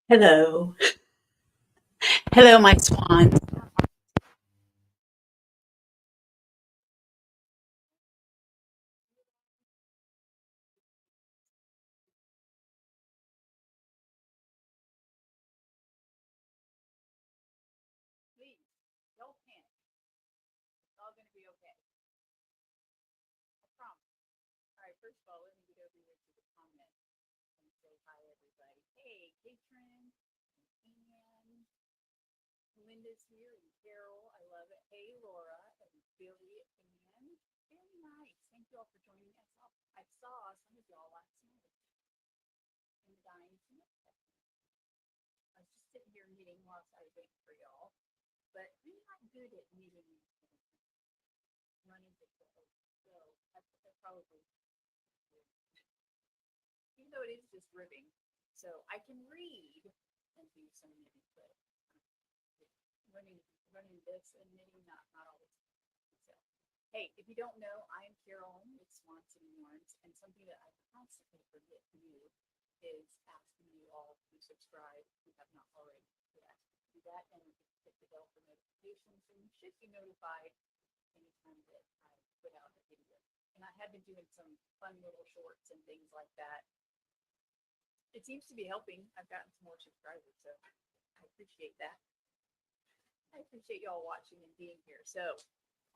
Hello. Hello, my swans. Please, don't panic. It's all going to be okay. I promise. All right, first of all, let me get over here to the comments and say hi, everybody. Hey, Katrin, and Linda's here, and Carol. I love it. Hey, Laura, and Billy, and very nice. Thank you all for joining us. I saw some of y'all last night in the dining room. I was just sitting here knitting whilst I was waiting for y'all, but I'm not good at knitting running the show. So that's probably, even though it is just ribbing. So I can read and do some knitting, but running this and knitting, not always. So, hey, if you don't know, I am Carolyn with Swans and Yarns, and something that I constantly forget to do is asking you all to subscribe if you have not already. Yes, do that and hit the bell for notifications, and you should be notified anytime that I put out a video. And I have been doing some fun little shorts and things like that. It seems to be helping. I've gotten some more subscribers, so I appreciate that. I appreciate y'all watching and being here. So,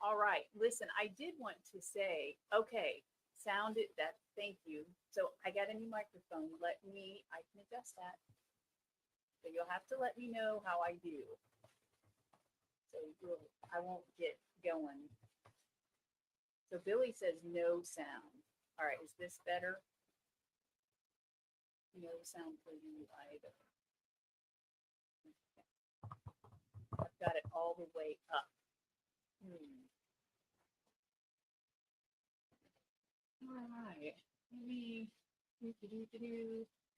all right, listen, I did want to say, okay, sounded that, thank you. So I got a new microphone. I can adjust that. So you'll have to let me know how I do. So I won't get going. So Billy says no sound. All right, is this better? No sound for you either. I've got it all the way up. All right. Maybe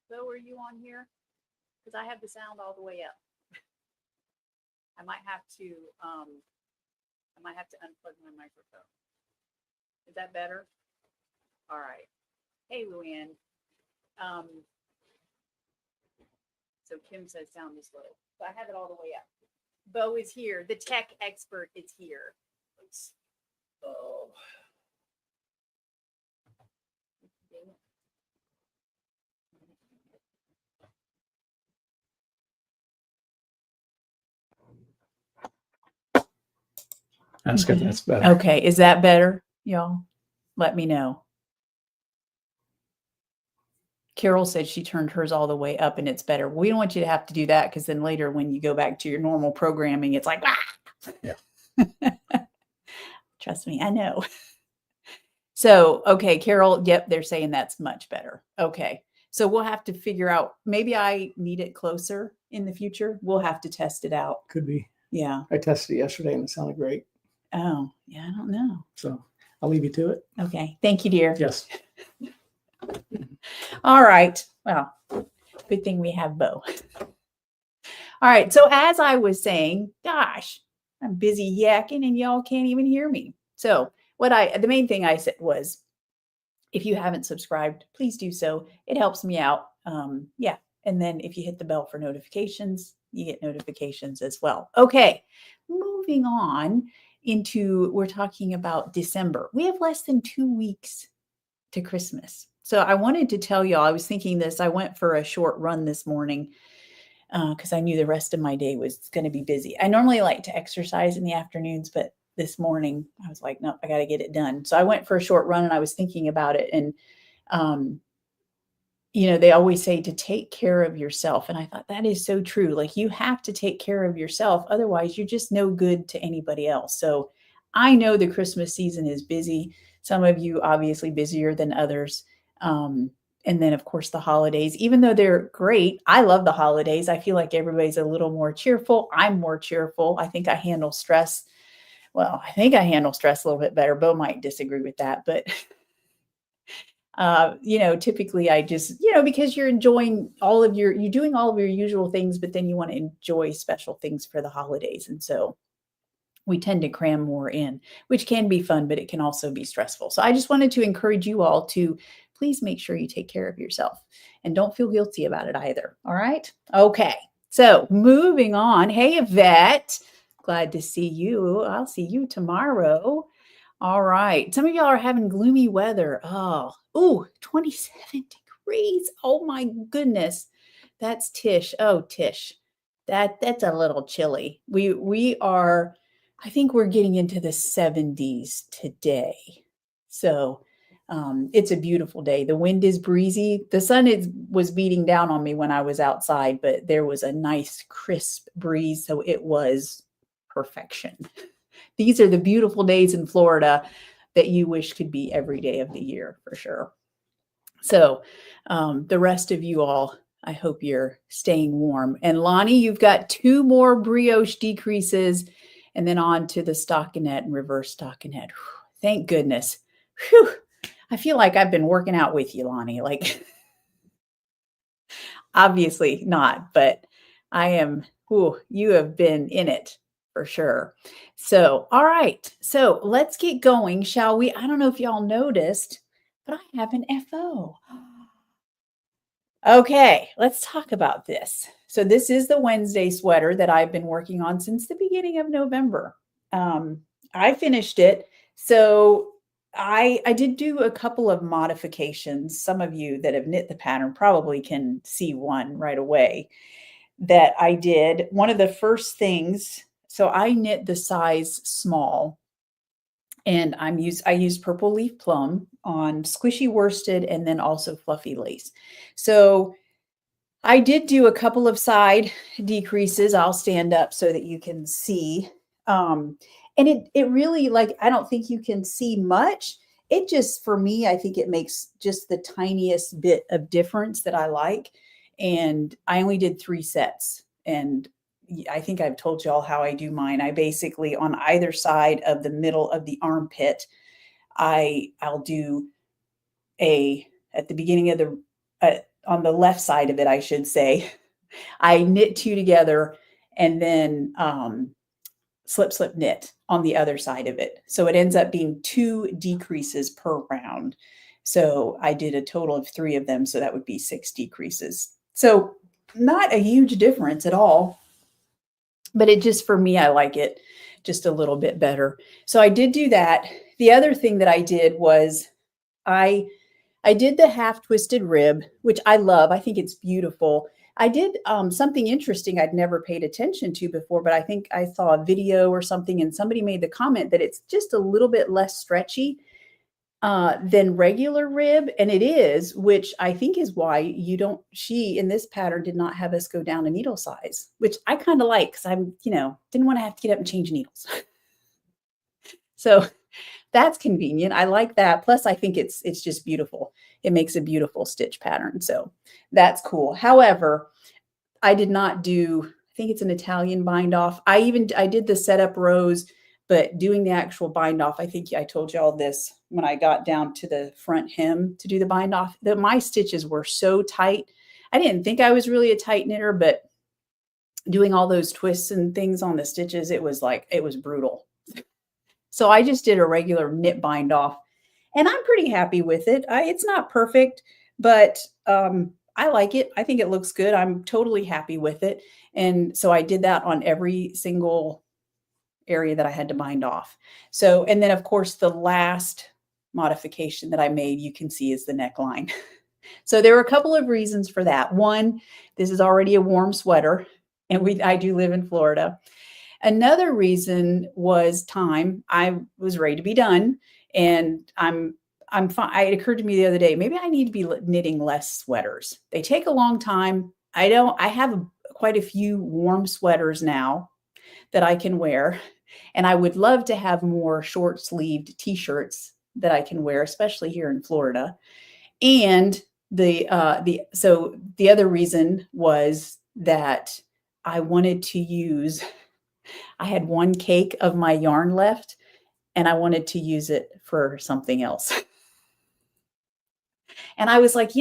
So are you on here? Because I have the sound all the way up. I might have to unplug my microphone. Is that better? All right. Hey, Luann. So Kim says sound is low. So I have it all the way up. Bo is here. The tech expert is here. Oh. That's good. That's better. Okay. Is that better, y'all? Let me know. Carol said she turned hers all the way up and it's better. We don't want you to have to do that because then later when you go back to your normal programming, it's like, ah! Yeah. Trust me, I know. So, okay, Carol, yep, they're saying that's much better. Okay. So we'll have to figure out, maybe I need it closer in the future. We'll have to test it out. Could be. Yeah. I tested it yesterday and it sounded great. Oh, yeah, I don't know. So I'll leave you to it. Okay. Thank you, dear. Yes. All right. Well, good thing we have Bo. All right. So as I was saying, gosh, I'm busy yakking and y'all can't even hear me. So the main thing I said was, if you haven't subscribed, please do so. It helps me out. Yeah. And then if you hit the bell for notifications, you get notifications as well. Okay. Moving on we're talking about December. We have less than 2 weeks to Christmas. So I wanted to tell y'all, I was thinking this, I went for a short run this morning because I knew the rest of my day was going to be busy. I normally like to exercise in the afternoons, but this morning I was like, no, I got to get it done. So I went for a short run and I was thinking about it. And, they always say to take care of yourself. And I thought that is so true. Like you have to take care of yourself. Otherwise you're just no good to anybody else. So I know the Christmas season is busy. Some of you obviously busier than others. And then of course the holidays, even though they're great, I love the holidays. I feel like everybody's a little more cheerful. I'm more cheerful. I think I handle stress. Well, I think I handle stress a little bit better. Bo might disagree with that, but typically I just, because you're doing all of your usual things, but then you want to enjoy special things for the holidays. And so we tend to cram more in, which can be fun, but it can also be stressful. So I just wanted to encourage you all to please make sure you take care of yourself and don't feel guilty about it either. All right. Okay. So moving on. Hey, Yvette. Glad to see you. I'll see you tomorrow. All right. Some of y'all are having gloomy weather. Oh, 27 degrees. Oh my goodness. That's Tish. Oh, Tish. That's a little chilly. We are, I think we're getting into the 70s today. So it's a beautiful day. The wind is breezy. The sun was beating down on me when I was outside, but there was a nice crisp breeze. So it was perfection. These are the beautiful days in Florida that you wish could be every day of the year for sure. So the rest of you all, I hope you're staying warm. And Lonnie, you've got 2 more brioche decreases and then on to the stockinette and reverse stockinette. Thank goodness. Whew. I feel like I've been working out with you, Lonnie. Like, obviously not, but I am, you have been in it for sure. So, all right. So let's get going, shall we? I don't know if y'all noticed, but I have an FO. Okay, let's talk about this. So this is the Wednesday sweater that I've been working on since the beginning of November. I finished it. So I did do a couple of modifications. Some of you that have knit the pattern probably can see one right away that I did. One of the first things, so I knit the size small, and I used purple leaf plum on squishy worsted and then also fluffy lace. So I did do a couple of side decreases. I'll stand up so that you can see. And it really, like, I don't think you can see much. It just, for me, I think it makes just the tiniest bit of difference that I like. And I only did 3 sets. And I think I've told y'all how I do mine. I basically, on either side of the middle of the armpit, I'll do at the beginning of the, on the left side of it, I should say, I knit 2 together and then slip, slip, knit on the other side of it. So it ends up being 2 decreases per round. So I did a total of 3 of them. So that would be 6 decreases. So not a huge difference at all, but it just, for me, I like it just a little bit better. So I did do that. The other thing that I did was I did the half twisted rib, which I love. I think it's beautiful. I did something interesting I'd never paid attention to before, but I think I saw a video or something and somebody made the comment that it's just a little bit less stretchy than regular rib. And it is, which I think is why she in this pattern did not have us go down a needle size, which I kind of like because I'm, didn't want to have to get up and change needles. So that's convenient. I like that. Plus, I think it's just beautiful. It makes a beautiful stitch pattern. So that's cool. However, I did not do, I think it's an Italian bind off. I did the setup rows, but doing the actual bind off, I think I told you all this when I got down to the front hem to do the bind off, that my stitches were so tight. I didn't think I was really a tight knitter, but doing all those twists and things on the stitches, it was brutal. So I just did a regular knit bind off and I'm pretty happy with it. It's not perfect, but I like it. I think it looks good. I'm totally happy with it. And so I did that on every single area that I had to bind off. So, and then of course, the last modification that I made, you can see, is the neckline. So there were a couple of reasons for that. One, this is already a warm sweater and I do live in Florida. Another reason was time. I was ready to be done and I'm fine. It occurred to me the other day, maybe I need to be knitting less sweaters. They take a long time. I have quite a few warm sweaters now that I can wear. And I would love to have more short sleeved t-shirts that I can wear, especially here in Florida. And the other reason was that I wanted to use, I had 1 cake of my yarn left and I wanted to use it for something else. And I was like,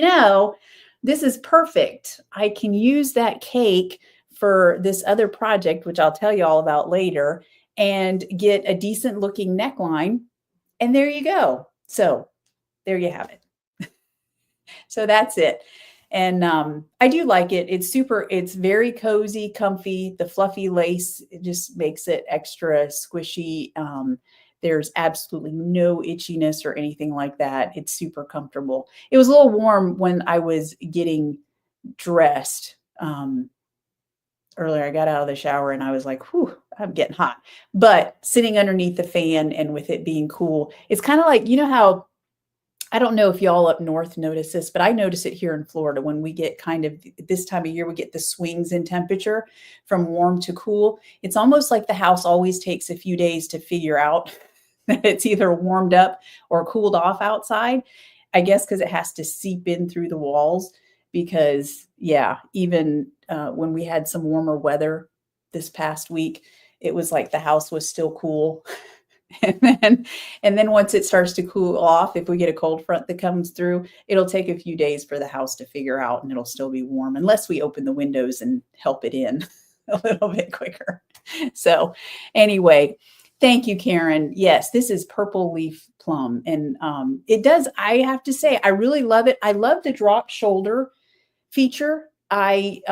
this is perfect. I can use that cake for this other project, which I'll tell you all about later, and get a decent looking neckline. And there you go. So there you have it. So that's it. And I do like it. It's very cozy, comfy. The fluffy lace, it just makes it extra squishy. There's absolutely no itchiness or anything like that. It's super comfortable. It was a little warm when I was getting dressed. Earlier, I got out of the shower and I was like, whew, I'm getting hot. But sitting underneath the fan and with it being cool, it's kind of like, you know how, I don't know if y'all up north notice this, but I notice it here in Florida when we get kind of this time of year, we get the swings in temperature from warm to cool. It's almost like the house always takes a few days to figure out that it's either warmed up or cooled off outside. I guess because it has to seep in through the walls. Because, yeah, even when we had some warmer weather this past week, it was like the house was still cool. And then once it starts to cool off, if we get a cold front that comes through, it'll take a few days for the house to figure out, and it'll still be warm unless we open the windows and help it in a little bit quicker. So anyway, thank you, Karen. Yes, this is Purple Leaf Plum. And it does, I have to say, I really love it. I love the drop shoulder feature. I've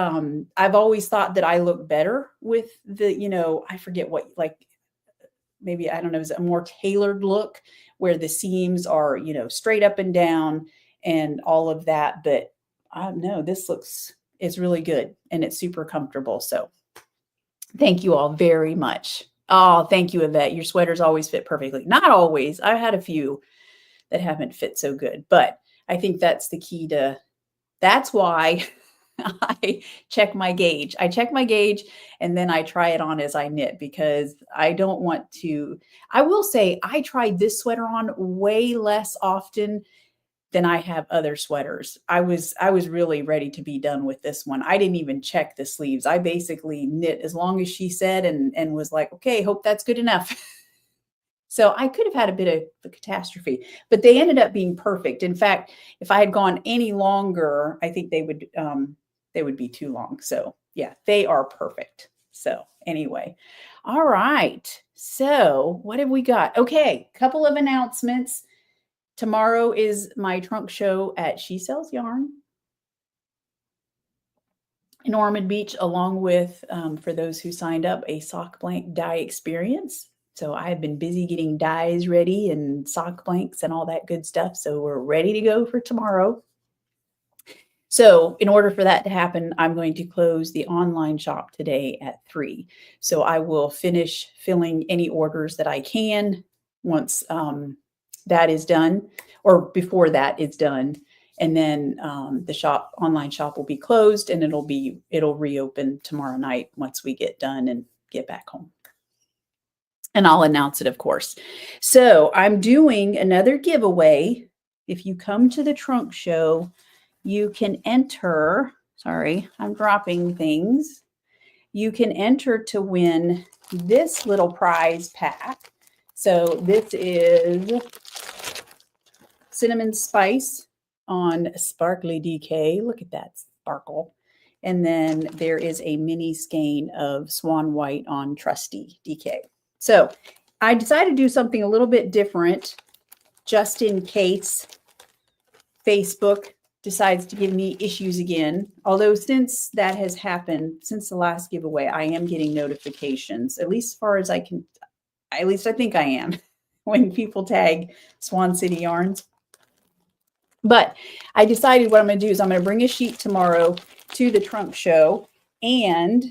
always thought that I look better with the, I forget what, like, maybe, I don't know, is it a more tailored look where the seams are, straight up and down and all of that. But I don't know, it's really good and it's super comfortable. So thank you all very much. Oh, thank you, Yvette. Your sweaters always fit perfectly. Not always. I've had a few that haven't fit so good, but I think that's the key that's why I check my gauge. I check my gauge and then I try it on as I knit, because I don't want to. I will say I tried this sweater on way less often than I have other sweaters. I was really ready to be done with this one. I didn't even check the sleeves. I basically knit as long as she said and was like, okay, hope that's good enough. So I could have had a bit of a catastrophe, but they ended up being perfect. In fact, if I had gone any longer, I think they would be too long. So yeah, they are perfect. So anyway, all right. So what have we got? Okay, couple of announcements. Tomorrow is my trunk show at She Sells Yarn in Ormond Beach, along with, for those who signed up, a sock blank dye experience. So I have been busy getting dyes ready and sock blanks and all that good stuff. So we're ready to go for tomorrow. So in order for that to happen, I'm going to close the online shop today at 3. So I will finish filling any orders that I can once that is done, or before that is done. And then the online shop will be closed, and it'll reopen tomorrow night once we get done and get back home. And I'll announce it, of course. So I'm doing another giveaway. If you come to the trunk show, you can enter, sorry, I'm dropping things. You can enter to win this little prize pack. So this is cinnamon spice on sparkly DK. Look at that sparkle. And then there is a mini skein of Swan white on trusty DK. So I decided to do something a little bit different just in case Facebook decides to give me issues again. Although since that has happened, since the last giveaway, I am getting notifications, at least as far as I can, at least I think I am, when people tag Swan City Yarns. But I decided what I'm going to do is I'm going to bring a sheet tomorrow to the trunk show, and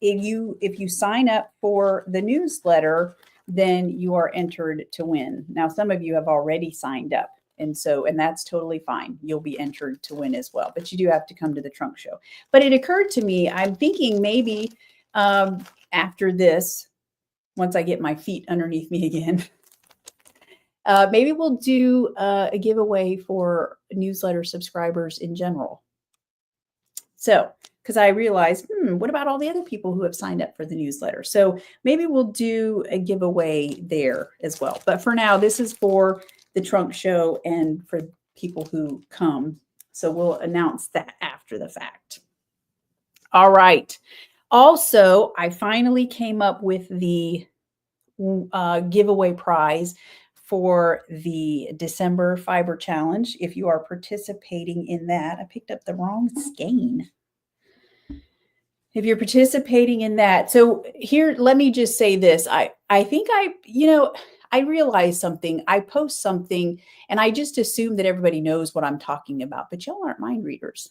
if you sign up for the newsletter, then you are entered to win. Now, some of you have already signed up, and that's totally fine. You'll be entered to win as well, but you do have to come to the trunk show. But it occurred to me, I'm thinking maybe after this, once I get my feet underneath me again, maybe we'll do a giveaway for newsletter subscribers in general. So, because I realized, what about all the other people who have signed up for the newsletter? So maybe we'll do a giveaway there as well. But for now, this is for the trunk show and for people who come. So we'll announce that after the fact. All right. Also, I finally came up with the giveaway prize for the December Fiber Challenge. If you are participating in that, I picked up the wrong skein. If you're participating in that, so here, let me just say this. I think I realized something. I post something and I just assume that everybody knows what I'm talking about, but y'all aren't mind readers.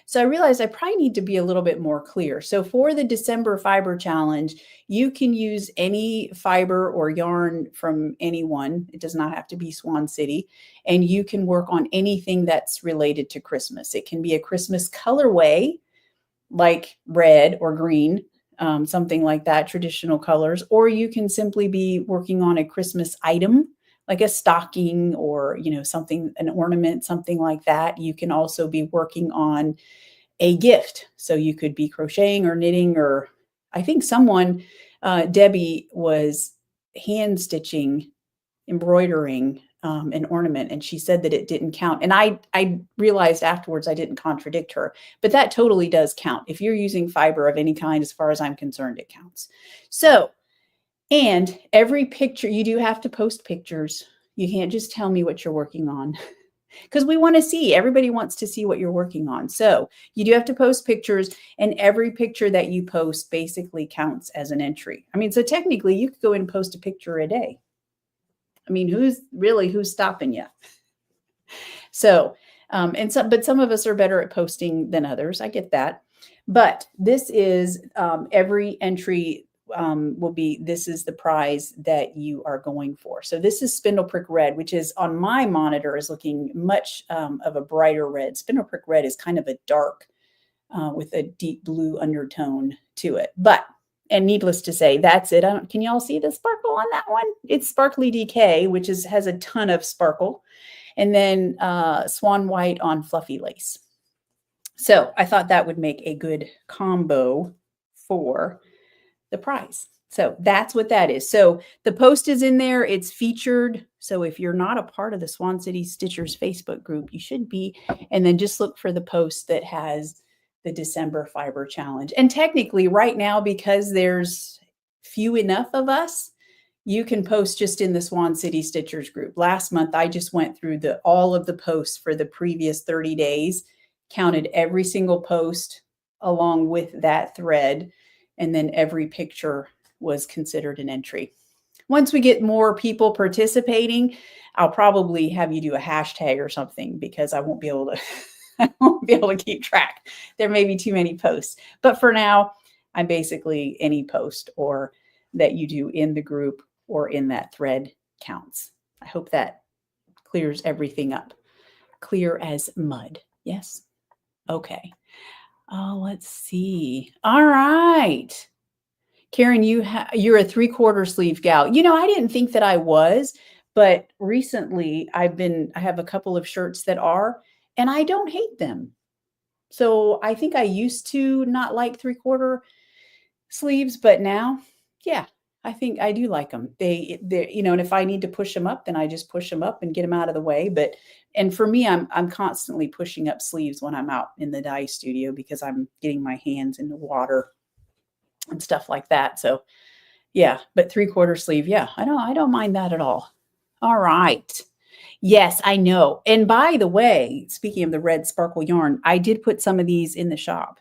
So I realized I probably need to be a little bit more clear. So for the December Fiber Challenge, you can use any fiber or yarn from anyone. It does not have to be Swan City. And you can work on anything that's related to Christmas. It can be a Christmas colorway, like red or green, something like that, traditional colors, or you can simply be working on a Christmas item, like a stocking or, something, an ornament, something like that. You can also be working on a gift. So you could be crocheting or knitting, or I think someone, Debbie, was hand stitching, embroidering an ornament, and she said that it didn't count. And I realized afterwards I didn't contradict her, but that totally does count. If you're using fiber of any kind, as far as I'm concerned, it counts. So, and every picture, you do have to post pictures. You can't just tell me what you're working on, because we want to see, everybody wants to see what you're working on. So you do have to post pictures, and every picture that you post basically counts as an entry. I mean, so technically you could go in and post a picture a day. I mean, who's stopping you? So, but some of us are better at posting than others. I get that. But this is every entry this is the prize that you are going for. So this is Spindle Prick Red, which is on my monitor is looking much of a brighter red. Spindle Prick Red is kind of a dark with a deep blue undertone to it. And needless to say, that's it. Can you all see the sparkle on that one? It's Sparkly DK, which has a ton of sparkle. And then Swan White on Fluffy Lace. So I thought that would make a good combo for the prize. So that's what that is. So the post is in there. It's featured. So if you're not a part of the Swan City Stitchers Facebook group, you should be. And then just look for the post that has the December Fiber Challenge. And technically right now, because there's few enough of us, you can post just in the Swan City Stitchers group. Last month, I just went through all of the posts for the previous 30 days, counted every single post along with that thread, and then every picture was considered an entry. Once we get more people participating, I'll probably have you do a hashtag or something, because I won't be able to I won't be able to keep track. There may be too many posts, but for now, I'm basically any post or that you do in the group or in that thread counts. I hope that clears everything up. Clear as mud. Yes. Okay. Let's see. All right. Karen, you're a 3/4 sleeve gal. I didn't think that I was, but recently I have a couple of shirts that are, and I don't hate them. So I think I used to not like 3/4 sleeves, but now, yeah, I think I do like them. They and if I need to push them up, then I just push them up and get them out of the way. And for me, I'm constantly pushing up sleeves when I'm out in the dye studio, because I'm getting my hands in the water and stuff like that. So yeah, but 3/4 sleeve. Yeah, I don't mind that at all. All right. Yes, I know. And by the way, speaking of the red sparkle yarn, I did put some of these in the shop.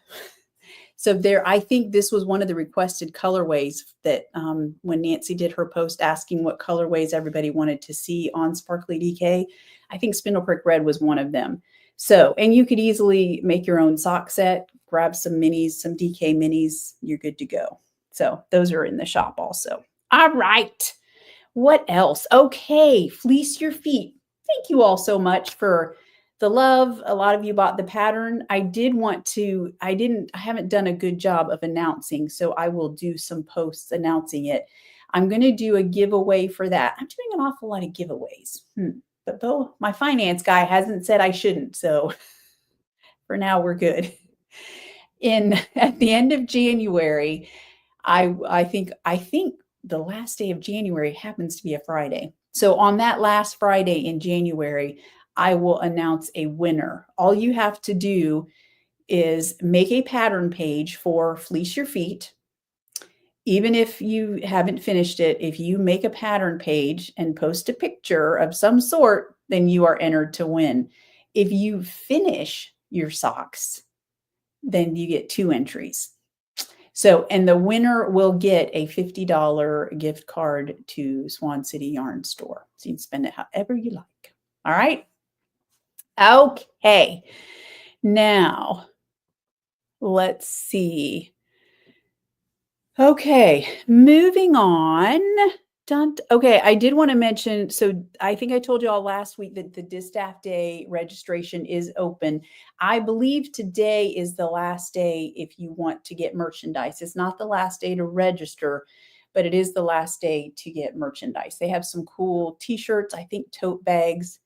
So I think this was one of the requested colorways that when Nancy did her post asking what colorways everybody wanted to see on Sparkly DK, I think Spindle Prick Red was one of them. So, and you could easily make your own sock set, grab some minis, some DK minis, you're good to go. So those are in the shop also. All right. What else? Okay, Fleece Your Feet. Thank you all so much for the love. A lot of you bought the pattern. I haven't done a good job of announcing, so I will do some posts announcing it. I'm going to do a giveaway for that. I'm doing an awful lot of giveaways. But though my finance guy hasn't said I shouldn't, so for now we're good. At the end of January, I think the last day of January happens to be a Friday. So on that last Friday in January, I will announce a winner. All you have to do is make a pattern page for Fleece Your Feet even if you haven't finished it, if you make a pattern page and post a picture of some sort, then you are entered to win. If you finish your socks, then you get 2 entries. So, and the winner will get a $50 gift card to Swan City Yarn Store. So you can spend it however you like. All right. Okay. Now, let's see. Okay, moving on. Okay, I did want to mention, so I think I told you all last week that the Distaff Day registration is open. I believe today is the last day if you want to get merchandise. It's not the last day to register, but it is the last day to get merchandise. They have some cool t-shirts, I think tote bags.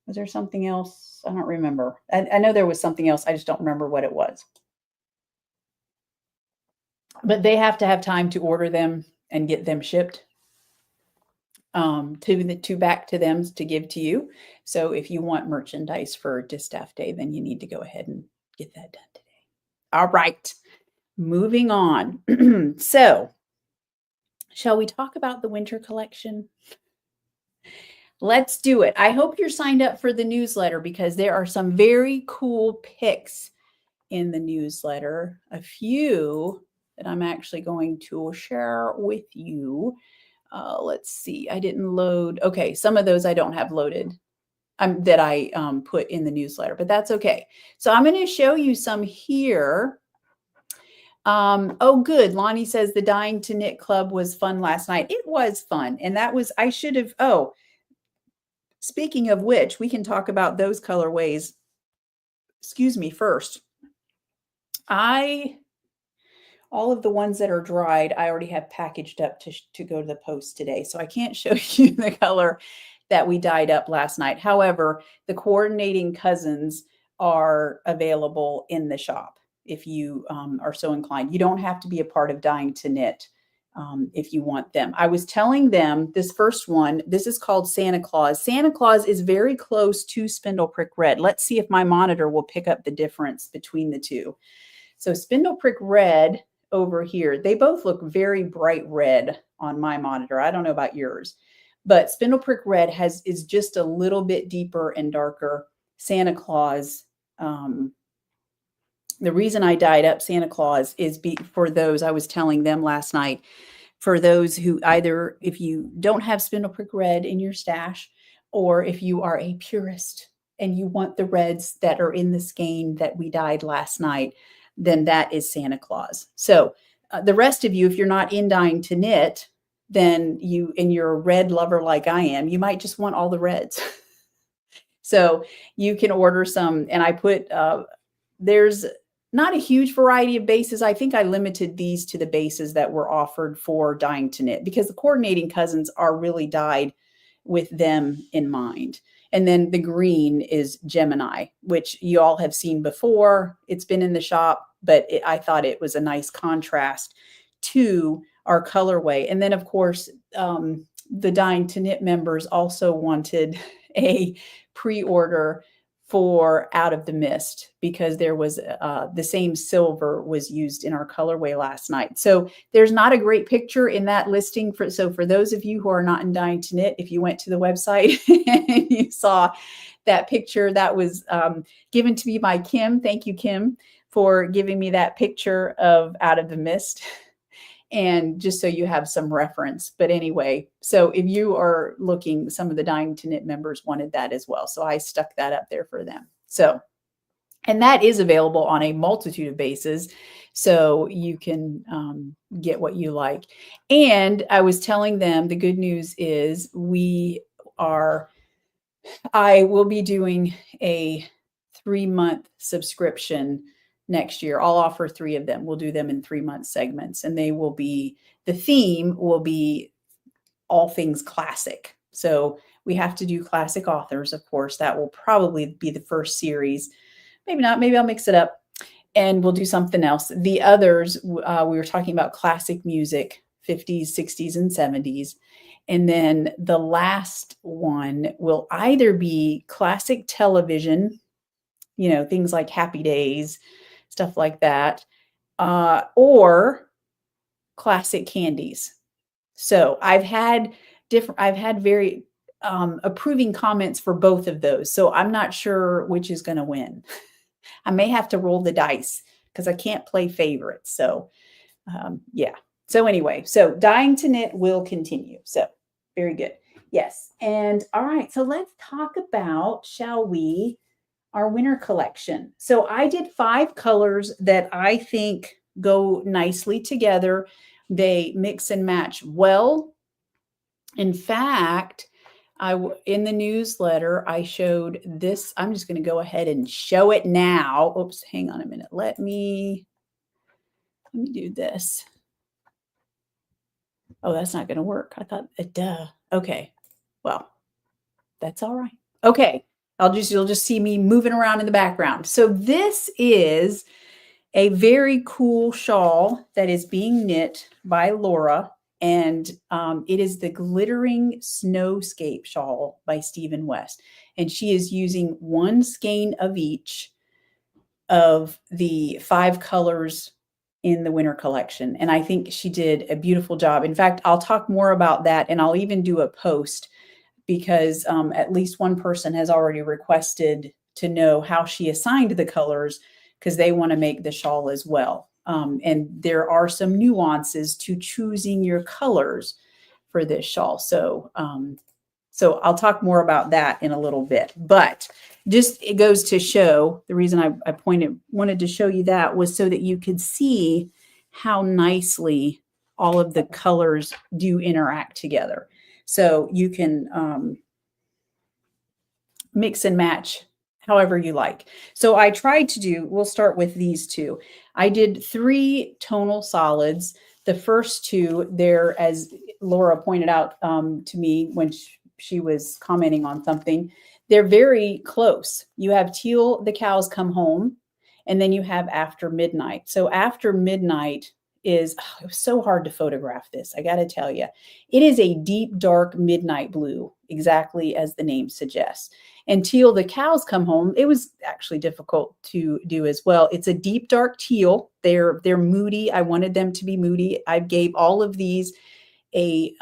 Was there something else? I don't remember. I know there was something else. I just don't remember what it was. But they have to have time to order them and get them shipped to back to them to give to you. So if you want merchandise for Distaff Day, then you need to go ahead and get that done today. All right, moving on. So shall we talk about the winter collection? Let's do it. I hope you're signed up for the newsletter because there are some very cool pics in the newsletter. A few that I'm actually going to share with you. Let's see. I didn't load. Okay, some of those I don't have loaded that I put in the newsletter, but that's okay. So I'm going to show you some here. Oh, good. Lonnie says the Dying to Knit Club was fun last night. It was fun. And that was, I should have, oh, speaking of which, we can talk about those colorways. Excuse me, first. All of the ones that are dried, I already have packaged up to go to the post today. So I can't show you the color that we dyed up last night. However, the coordinating cousins are available in the shop if you are so inclined. You don't have to be a part of Dying to Knit if you want them. I was telling them this first one, this is called Santa Claus. Santa Claus is very close to Spindle Prick Red. Let's see if my monitor will pick up the difference between the two. So Spindle Prick Red over here, they both look very bright red on my monitor. I don't know about yours, but Spindle Prick Red is just a little bit deeper and darker. Santa Claus, the reason I dyed up Santa Claus is for those, I was telling them last night, for those who either, if you don't have Spindle Prick Red in your stash, or if you are a purist and you want the reds that are in the skein that we dyed last night, then that is Santa Claus. So the rest of you, if you're not in Dying to Knit, then you're a red lover like I am, you might just want all the reds. So you can order some, and I put, there's not a huge variety of bases. I think I limited these to the bases that were offered for Dying to Knit because the coordinating cousins are really dyed with them in mind. And then the green is Gemini, which you all have seen before. It's been in the shop, but I thought it was a nice contrast to our colorway. And then, of course, the Dying to Knit members also wanted a pre-order for Out of the Mist because there was the same silver was used in our colorway last night. So there's not a great picture in that listing. So for those of you who are not in Dying to Knit, if you went to the website and you saw that picture, that was given to me by Kim. Thank you, Kim, for giving me that picture of Out of the Mist. And just so you have some reference. But anyway, so if you are looking, some of the Dying to Knit members wanted that as well. So I stuck that up there for them. So, and that is available on a multitude of bases. So you can get what you like. And I was telling them the good news is I will be doing a 3-month subscription next year. I'll offer 3 of them. We'll do them in 3-month segments, and they will be, the theme will be all things classic. So we have to do classic authors, of course. That will probably be the first series. Maybe not. Maybe I'll mix it up and we'll do something else. The others, we were talking about classic music, 50s, 60s, and 70s. And then the last one will either be classic television, things like Happy Days, stuff like that, or classic candies. So I've had very approving comments for both of those. So I'm not sure which is going to win. I may have to roll the dice because I can't play favorites. So yeah. So anyway, so Dying to Knit will continue. So very good. Yes. And all right. So let's talk about, shall we, our winter collection. So I did 5 colors that I think go nicely together. They mix and match well. In fact, in the newsletter, I showed this. I'm just going to go ahead and show it now. Oops, hang on a minute. Let me do this. Oh, that's not going to work. I thought, duh. Okay. Well, that's all right. Okay. You'll just see me moving around in the background. So this is a very cool shawl that is being knit by Laura. And it is the Glittering Snowscape shawl by Stephen West. And she is using 1 skein of each of the 5 colors in the winter collection. And I think she did a beautiful job. In fact, I'll talk more about that, and I'll even do a post because at least one person has already requested to know how she assigned the colors because they want to make the shawl as well. And there are some nuances to choosing your colors for this shawl. So I'll talk more about that in a little bit. But just it goes to show, the reason I wanted to show you that was so that you could see how nicely all of the colors do interact together. So you can mix and match however you like. So I tried to do, we'll start with these 2. I did 3 tonal solids. The first 2, they're, as Laura pointed out to me when she was commenting on something, they're very close. You have Teal, The Cows Come Home, and then you have After Midnight. So After Midnight is, it was so hard to photograph this. I got to tell you, it is a deep, dark midnight blue, exactly as the name suggests. And Teal, The Cows Come Home, it was actually difficult to do as well. It's a deep, dark teal. They're moody. I wanted them to be moody. I gave all of these a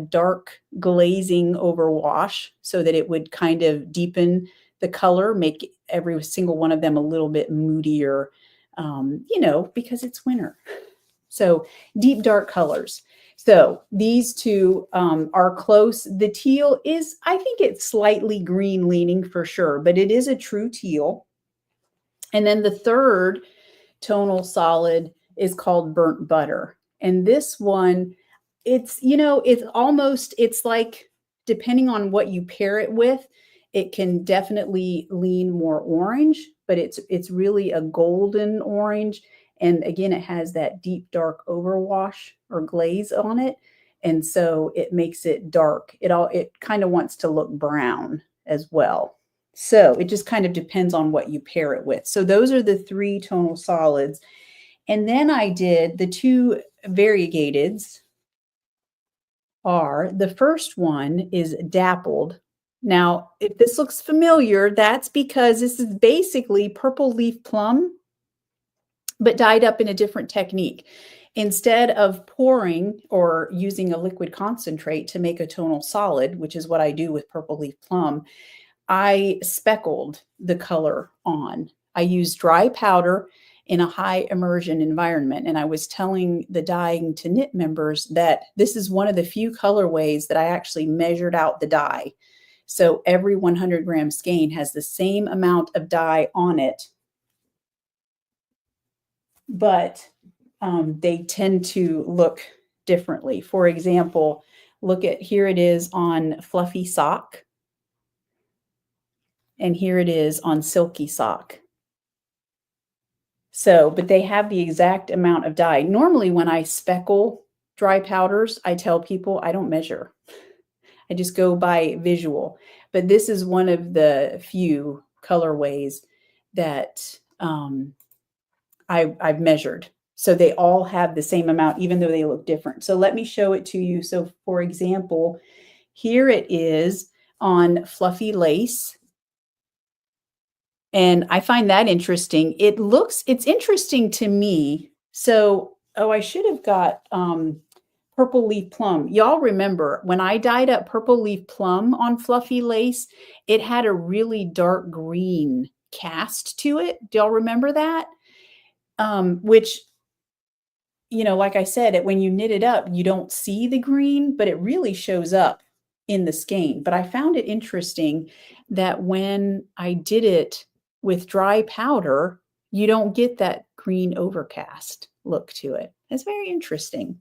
dark glazing over wash so that it would kind of deepen the color, make every single one of them a little bit moodier, because it's winter. So deep, dark colors. So these 2 are close. The teal is, I think it's slightly green leaning for sure, but it is a true teal. And then the third tonal solid is called Burnt Butter. And this one, it's like, depending on what you pair it with, it can definitely lean more orange, but it's really a golden orange. And again, it has that deep, dark overwash or glaze on it. And so it makes it dark. It kind of wants to look brown as well. So it just kind of depends on what you pair it with. So those are the 3 tonal solids. And then I did the 2 variegateds. The first one is Dappled. Now, if this looks familiar, that's because this is basically Purple Leaf Plum, but dyed up in a different technique. Instead of pouring or using a liquid concentrate to make a tonal solid, which is what I do with Purple Leaf Plum, I speckled the color on. I used dry powder in a high immersion environment. And I was telling the Dying to Knit members that this is one of the few colorways that I actually measured out the dye. So every 100 gram skein has the same amount of dye on it, but they tend to look differently. For example, look at, here it is on Fluffy Sock, and here it is on Silky Sock. So, but they have the exact amount of dye. Normally when I speckle dry powders, I tell people I don't measure. I just go by visual. But this is one of the few colorways that I've measured. So they all have the same amount, even though they look different. So let me show it to you. So for example, here it is on Fluffy Lace. And I find that interesting. It's interesting to me. So oh, I should have got Purple Leaf Plum. Y'all remember when I dyed up Purple Leaf Plum on Fluffy Lace, it had a really dark green cast to it. Do y'all remember that? Which, you know, like I said, when you knit it up, you don't see the green, but it really shows up in the skein. But I found it interesting that when I did it with dry powder, you don't get that green overcast look to it. It's very interesting.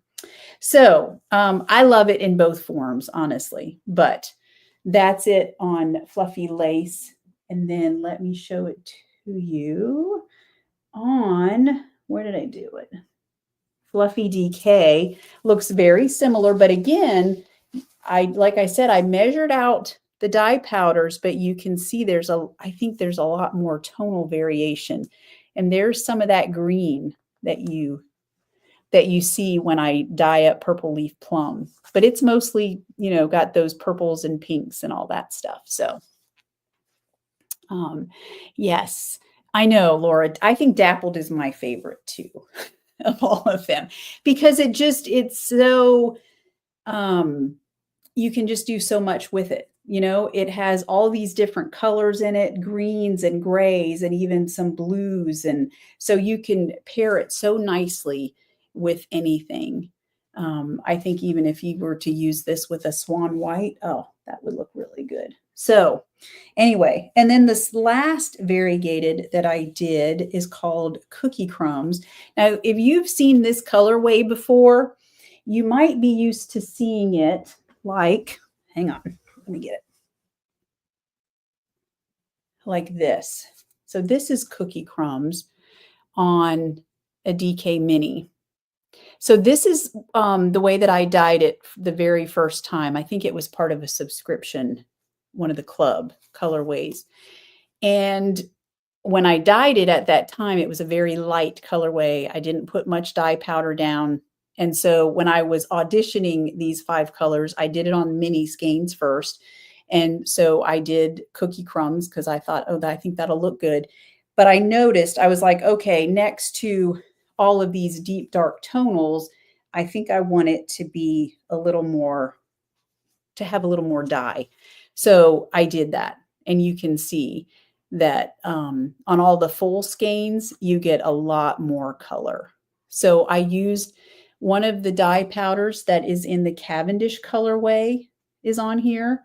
So I love it in both forms, honestly, but that's it on Fluffy Lace. And then let me show it to you on, where did I do it? Fluffy DK. Looks very similar, but again, like I said, I measured out the dye powders, but you can see I think there's a lot more tonal variation. And there's some of that green that you see when I dye up Purple Leaf Plum, but it's mostly, you know, got those purples and pinks and all that stuff. So, yes, I know, Laura, I think Dappled is my favorite too of all of them, because it's so, you can just do so much with it. You know, it has all these different colors in it, greens and grays, and even some blues. And so you can pair it so nicely with anything. I think even if you were to use this with a Swan white, oh, that would look really good. So anyway, and then this last variegated that I did is called Cookie Crumbs. Now, if you've seen this colorway before, you might be used to seeing it like, hang on, let me get it. Like this. So this is Cookie Crumbs on a DK Mini. So this is the way that I dyed it the very first time. I think it was part of a subscription, one of the club colorways. And when I dyed it at that time, it was a very light colorway. I didn't put much dye powder down. And so when I was auditioning these 5 colors, I did it on mini skeins first. And so I did Cookie Crumbs because I thought, oh, I think that'll look good. But I noticed, I was like, okay, next to all of these deep dark tonals, I think I want it to be a little more, to have a little more dye. So I did that. And you can see that on all the full skeins, you get a lot more color. So I used one of the dye powders that is in the Cavendish colorway is on here.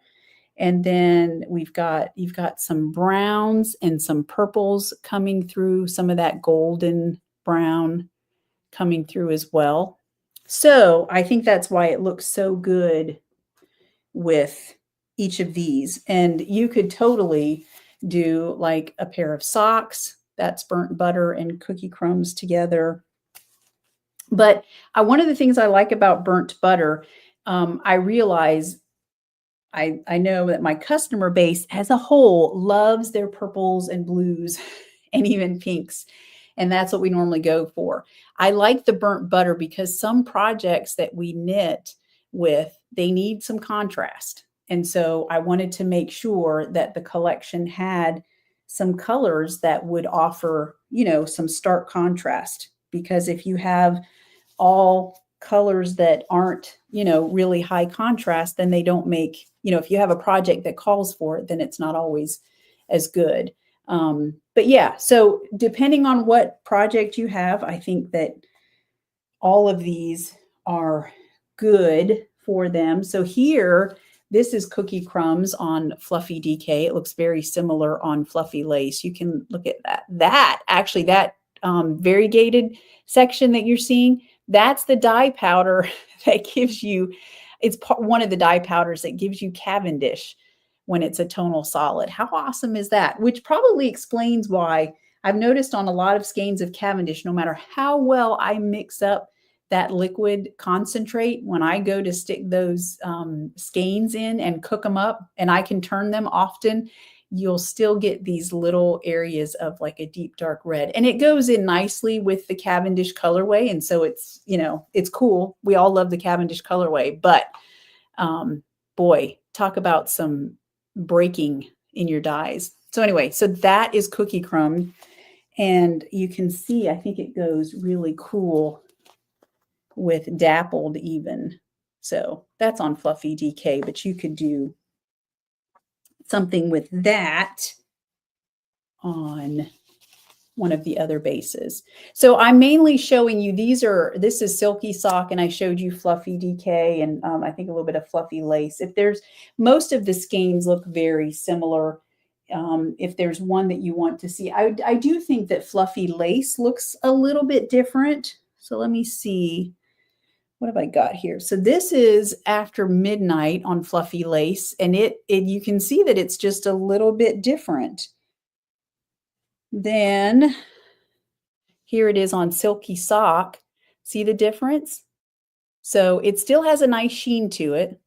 And then you've got some browns and some purples coming through, some of that golden brown coming through as well. So I think that's why it looks so good with each of these. And you could totally do like a pair of socks, that's burnt butter and Cookie Crumbs together. But one of the things I like about burnt butter, I realize I know that my customer base as a whole loves their purples and blues and even pinks. And that's what we normally go for. I like the burnt butter because some projects that we knit with, they need some contrast. And so I wanted to make sure that the collection had some colors that would offer, you know, some stark contrast. Because if you have all colors that aren't, you know, really high contrast, then they don't make, you know, if you have a project that calls for it, then it's not always as good. But yeah, so depending on what project you have, I think that all of these are good for them. So here, this is Cookie Crumbs on Fluffy DK. It looks very similar on Fluffy Lace. You can look at that. That variegated section that you're seeing, that's the dye powder that gives you, it's one of the dye powders that gives you Cavendish when it's a tonal solid. How awesome is that? Which probably explains why I've noticed on a lot of skeins of Cavendish, no matter how well I mix up that liquid concentrate, when I go to stick those skeins in and cook them up, and I can turn them often, you'll still get these little areas of like a deep dark red. And it goes in nicely with the Cavendish colorway. And so it's, you know, it's cool. We all love the Cavendish colorway, but boy, talk about some breaking in your dyes. So anyway, so that is Cookie Crumb. And you can see, I think it goes really cool with Dappled even. So that's on Fluffy DK, but you could do something with that on one of the other bases. So I'm mainly showing you, this is Silky Sock, and I showed you Fluffy DK and I think a little bit of Fluffy Lace. Most of the skeins look very similar. If there's one that you want to see, I do think that Fluffy Lace looks a little bit different. So let me see. What have I got here? So this is After Midnight on Fluffy Lace, and you can see that it's just a little bit different. Then here it is on Silky Sock. See the difference? So it still has a nice sheen to it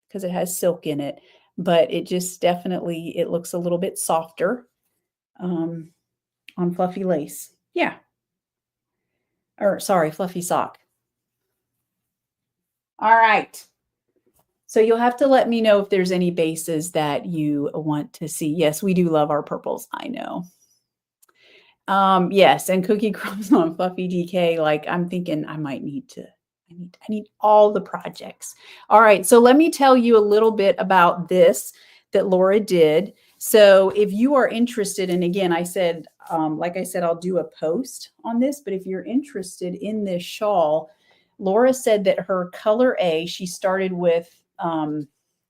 because it has silk in it, but it just definitely, it looks a little bit softer on Fluffy Lace. Yeah. Or sorry, Fluffy Sock. All right. So you'll have to let me know if there's any bases that you want to see. Yes, we do love our purples. I know. Yes, and Cookie Crumbs on Fluffy DK. Like I'm thinking I might need to, I need all the projects. All right, so let me tell you a little bit about this that Laura did. So if you are interested, and again, I said, like I said, I'll do a post on this, but if you're interested in this shawl, Laura said that her color A, she started with,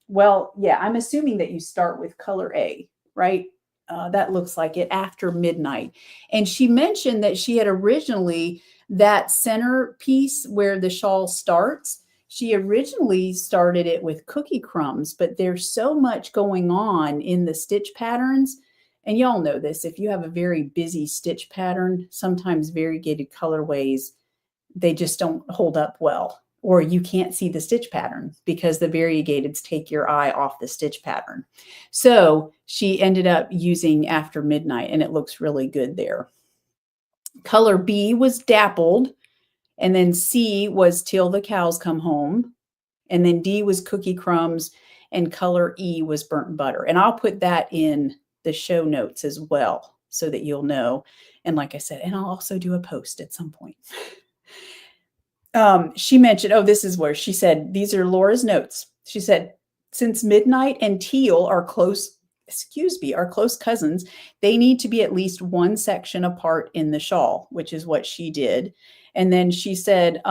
well, yeah, I'm assuming that you start with color A, right? That looks like it, After Midnight. And she mentioned that she had originally, that center piece where the shawl starts, she originally started it with Cookie Crumbs, but there's so much going on in the stitch patterns. And y'all know this, if you have a very busy stitch pattern, sometimes variegated colorways, they just don't hold up well, or you can't see the stitch pattern because the variegateds take your eye off the stitch pattern. So she ended up using After Midnight, and it looks really good there. Color B was Dappled, and then C was Till the Cows Come Home, and then D was Cookie Crumbs, and color E was Burnt Butter. And I'll put that in the show notes as well so that you'll know. And like I said, and I'll also do a post at some point. She mentioned, oh, this is where she said, these are Laura's notes. She said, since Midnight and Teal are close cousins, they need to be at least one section apart in the shawl, which is what she did. And then she said,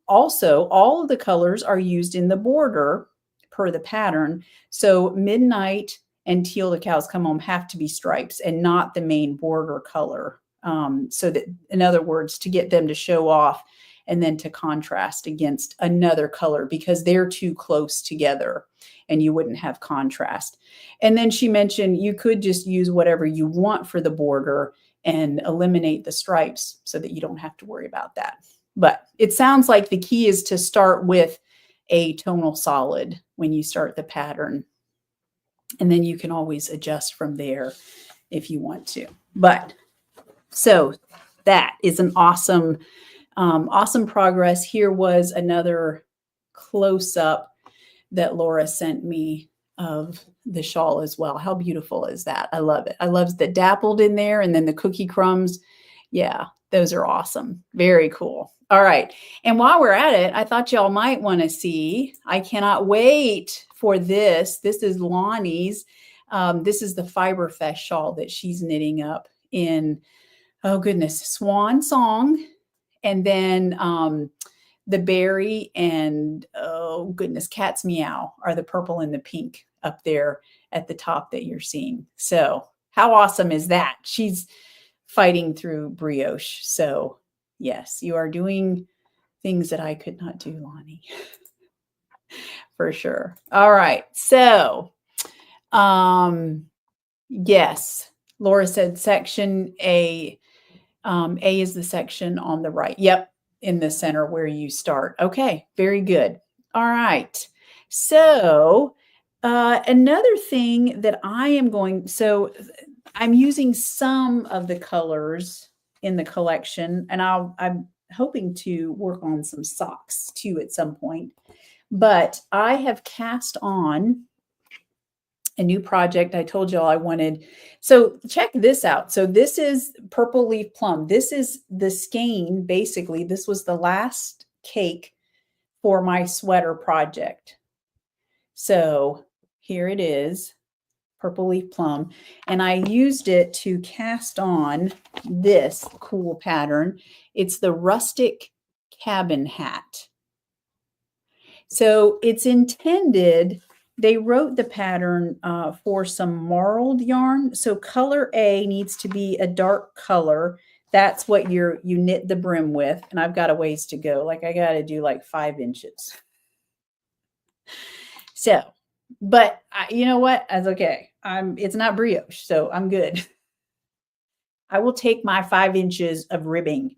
also, all of the colors are used in the border per the pattern. So Midnight and Teal the Cows Come Home have to be stripes and not the main border color. So that, in other words, to get them to show off and then to contrast against another color because they're too close together and you wouldn't have contrast. And then she mentioned you could just use whatever you want for the border and eliminate the stripes so that you don't have to worry about that. But it sounds like the key is to start with a tonal solid when you start the pattern. And then you can always adjust from there if you want to. But so that is an awesome progress. Here was another close-up that Laura sent me of the shawl as well. How beautiful is that? I love it. I love the Dappled in there and then the Cookie Crumbs. Yeah, those are awesome. Very cool. All right. And while we're at it, I thought y'all might want to see, I cannot wait for this. This is Lonnie's. This is the Fiber Fest shawl that she's knitting up in, oh goodness, Swan Song. And then the berry and, oh goodness, Cat's Meow are the purple and the pink up there at the top that you're seeing. So how awesome is that? She's fighting through brioche. So yes, you are doing things that I could not do, Lonnie, for sure. All right. So yes, Laura said section A. A is the section on the right. Yep, in the center where you start. Okay, very good. All right. So another thing that I am going, so I'm using some of the colors in the collection, and I'm hoping to work on some socks too at some point. But I have cast on a new project. I told y'all I wanted. So check this out. So this is Purple Leaf Plum. This is the skein. Basically, this was the last cake for my sweater project. So here it is, Purple Leaf Plum. And I used it to cast on this cool pattern. It's the Rustic Cabin Hat. So it's intended, they wrote the pattern for some marled yarn. So color A needs to be a dark color. That's what you knit the brim with. And I've got a ways to go. Like I got to do like 5 inches. So, but you know what? That's okay. It's not brioche, so I'm good. I will take my 5 inches of ribbing.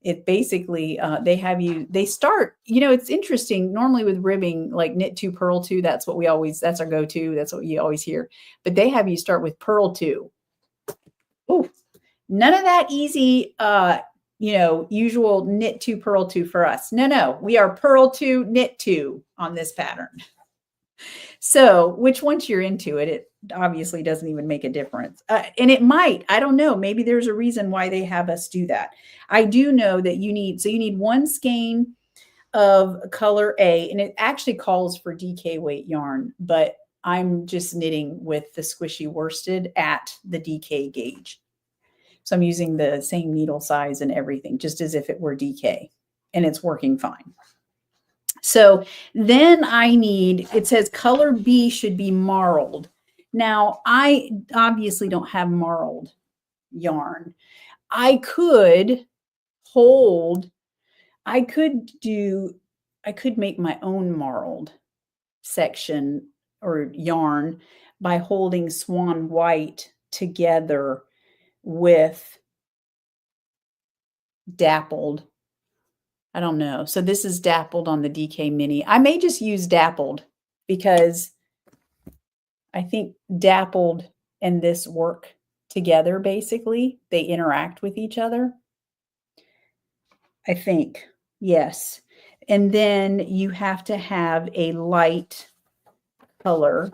It basically, they start, it's interesting. Normally with ribbing, like knit 2, purl 2, that's our go-to. That's what you always hear. But they have you start with purl 2. Ooh, none of that easy, usual knit 2, purl 2 for us. No, we are purl 2, knit 2 on this pattern. So, which once you're into it, it obviously doesn't even make a difference. And it might, I don't know, maybe there's a reason why they have us do that. I do know that you need 1 skein of color A, and it actually calls for DK weight yarn, but I'm just knitting with the squishy worsted at the DK gauge. So I'm using the same needle size and everything, just as if it were DK, and it's working fine. So then it says color B should be marled. Now, I obviously don't have marled yarn. I could make my own marled section or yarn by holding Swan white together with Dappled. I don't know. So this is Dappled on the DK Mini. I may just use Dappled because I think Dappled and this work together, basically. They interact with each other. I think. Yes. And then you have to have a light color.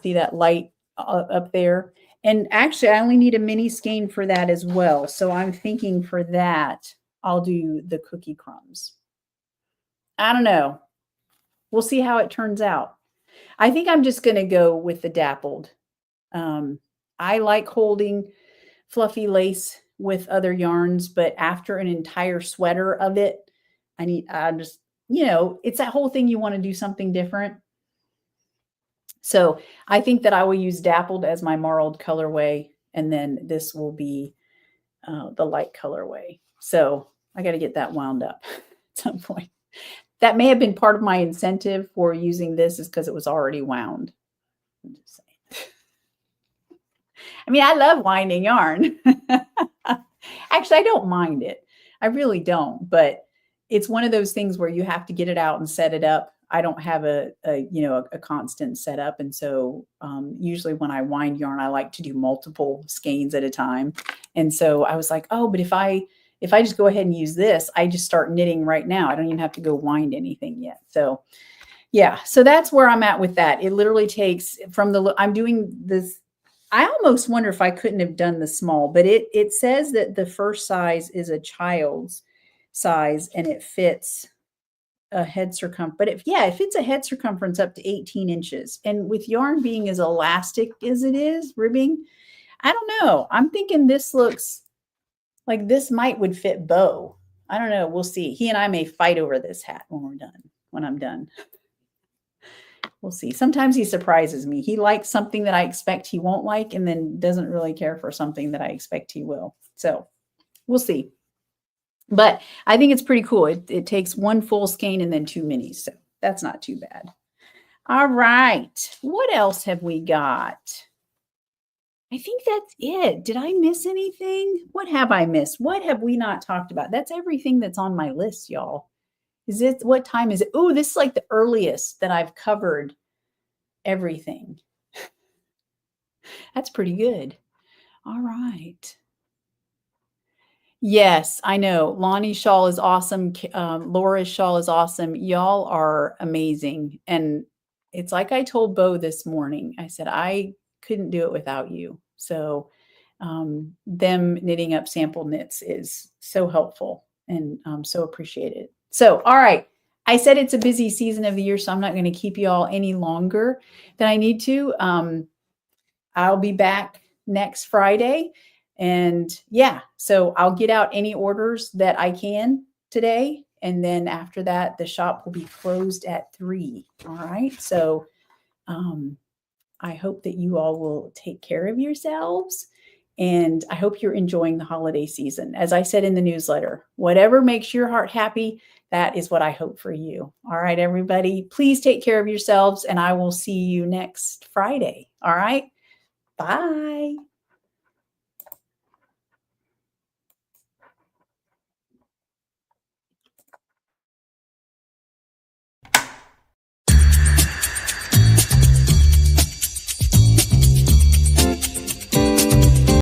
See that light up there? And actually, I only need a mini skein for that as well. So I'm thinking for that, I'll do the Cookie Crumbs. I don't know. We'll see how it turns out. I think I'm just going to go with the Dappled. I like holding fluffy lace with other yarns, but after an entire sweater of it, it's that whole thing. You want to do something different. So I think that I will use Dappled as my marled colorway, and then this will be the light colorway. So I got to get that wound up at some point. That may have been part of my incentive for using this, is because it was already wound. I'm just saying. I mean, I love winding yarn. Actually, I don't mind it. I really don't. But it's one of those things where you have to get it out and set it up. I don't have a constant setup. And so usually when I wind yarn, I like to do multiple skeins at a time. And so I was like, oh, but if I just go ahead and use this, I just start knitting right now. I don't even have to go wind anything yet. So yeah, so that's where I'm at with that. It literally takes I'm doing this. I almost wonder if I couldn't have done the small, but it says that the first size is a child's size and it fits a head circumference. But it fits a head circumference up to 18 inches. And with yarn being as elastic as it is, ribbing, I don't know. I'm thinking this looks like this would fit Bo. I don't know. We'll see. He and I may fight over this hat when I'm done. We'll see. Sometimes he surprises me. He likes something that I expect he won't like, and then doesn't really care for something that I expect he will. So we'll see. But I think it's pretty cool. It takes 1 full skein and then 2 minis. So that's not too bad. All right. What else have we got? I think that's it. Did I miss anything? What have I missed? What have we not talked about? That's everything that's on my list, y'all. What time is it? Oh, this is like the earliest that I've covered everything. That's pretty good. All right. Yes, I know. Lonnie's shawl is awesome. Laura's shawl is awesome. Y'all are amazing. And it's like I told Bo this morning. I said, I couldn't do it without you. So them knitting up sample knits is so helpful and so appreciated. So, all right. I said it's a busy season of the year, so I'm not going to keep you all any longer than I need to. I'll be back next Friday. And yeah, so I'll get out any orders that I can today. And then after that, the shop will be closed at 3. All right. So I hope that you all will take care of yourselves. And I hope you're enjoying the holiday season. As I said in the newsletter, whatever makes your heart happy, that is what I hope for you. All right, everybody, please take care of yourselves, and I will see you next Friday. All right, bye.